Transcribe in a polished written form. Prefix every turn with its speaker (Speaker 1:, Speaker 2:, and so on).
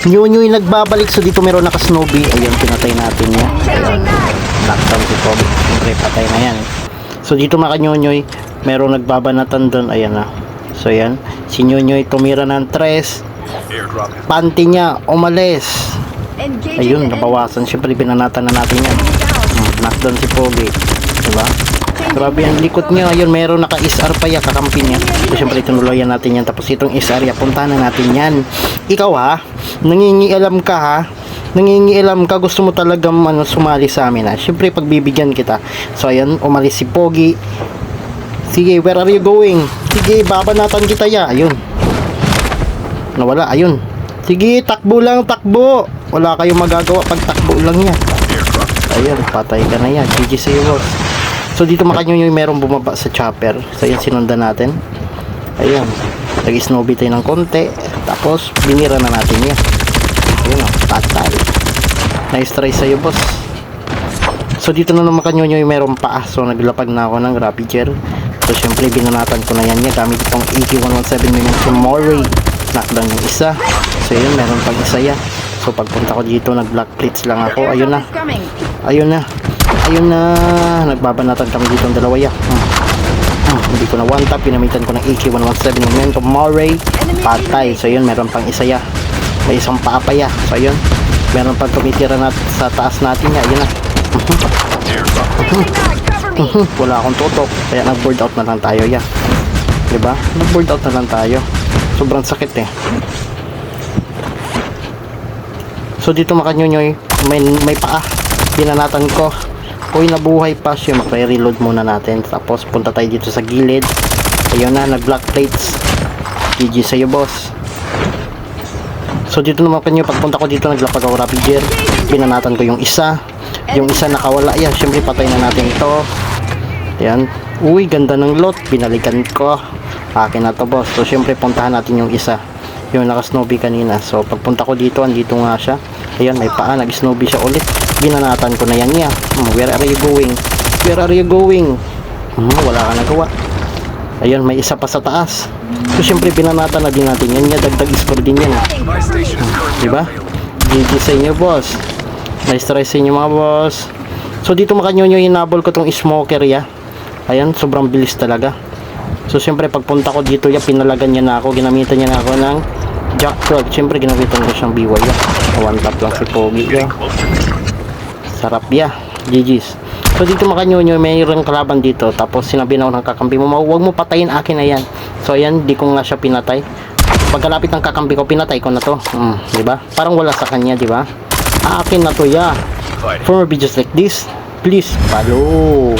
Speaker 1: Nyonyoy nagbabalik. So dito meron naka-snowbie. Ayun, pinatay natin niya. Ayun, knockdown si Pogi. Siyempre patay na yan. So dito mga Nyonyoy, meron nagbabanatan doon. Ayan na. So yan, si Nyonyoy tumira ng 3. Panty niya umalis. Ayun, nabawasan. Siyempre binanatan na natin yan. Knockdown si Pogi. Diba? Grabe ang likot niya. Ayun, meron naka-SR pa yan, kakampi niya. So siyempre tinuloyan natin yan. Tapos itong SR, puntahan na natin yan. Ikaw ha, nangingialam ka ha. Nangingialam ka, gusto mo talagang sumali sa amin ha. Siyempre pagbibigyan kita. So ayun, umalis si Pogi. Sige, where are you going? Sige, babanatan kita ya. Ayun. Nawala, ayun. Sige, takbo lang, takbo. Wala kayong magagawa pag takbo lang yan. Ayun, patay ka na yan. GG sa iyo, boss. So dito makanyonyoy merong bumaba sa chopper. So yan, sinundan natin. Ayun. Nag-snowbie tayo ng konti. Tapos, binira na natin yan. Ayun, patay. Nice try sa iyo, boss. So dito na naman kanyonyoy merong paa. So naglapag na ako ng Rapiger. So syempre binanatan ko na yan niya gamit itong AK-117 Memento Mori. Knockdown yung isa. So yun, meron pang isa yan. So pagpunta ko dito, nag-black plates lang ako. Ayun na. Ayun na. Ayun na. Nagbabanatan kami dito ang dalawa yan. Hindi ko na one tap. Pinamitan ko ng AK-117 Memento Mori. Patay. So yun, meron pang isa yan. May isang paapaya. So yun, meron pang tumitira sa taas natin yan. Ayun na. Wala akong tutok. Kaya nag-board out na lang tayo yan. Diba? Nag-board out na lang tayo. Sobrang sakit eh. So dito makanyonyoy, may paa. Binanatan ko. Uy, nabuhay pa siya. Makre-reload muna natin. Tapos punta tayo dito sa gilid. Ayun na, nag-black plates. GG sa'yo, boss. So dito naman kanyo, pagpunta ko dito, naglapag ako Rapiger. Binanatan ko yung isa. Yung isa nakawala. Yan, syempre patay na natin ito. Yan. Uy, ganda ng lot. Binalikan ko. Akin na to, boss. So syempre puntahan natin yung isa. Yung naka-snowbie kanina. So pagpunta ko dito, andito nga siya. Ayan, may paa. Nag-snowbie siya ulit. Binanatan ko na yan niya. Where are you going? Where are you going? Wala ka nagawa. Ayun, may isa pa sa taas. So syempre binanatan na din natin yan. Dagdag score din yan. Diba? GG sa inyo, boss. Nice try sa inyo, mga boss. So dito makanyonyo, hinabol ko tong smoker ya. Ayan, sobrang bilis talaga. So syempre pagpunta ko dito ya, pinalagan niya na ako. Ginamitan niya na ako ng Jack 12. Syempre ginamitan ko siyang BY ya. One tap lang si Pogi ya. Sarap ya. GG's. So dito makanyonyo, mayroong kalaban dito. Tapos sinabi na ako ng kakampi mo, huwag mo patayin, akin na yan. So ayan, di ko nga siya pinatay. Pagkalapit ng kakampi ko, pinatay ko na to. Diba? Parang wala sa kanya, diba? Akin na to ya. For more videos like this, please follow.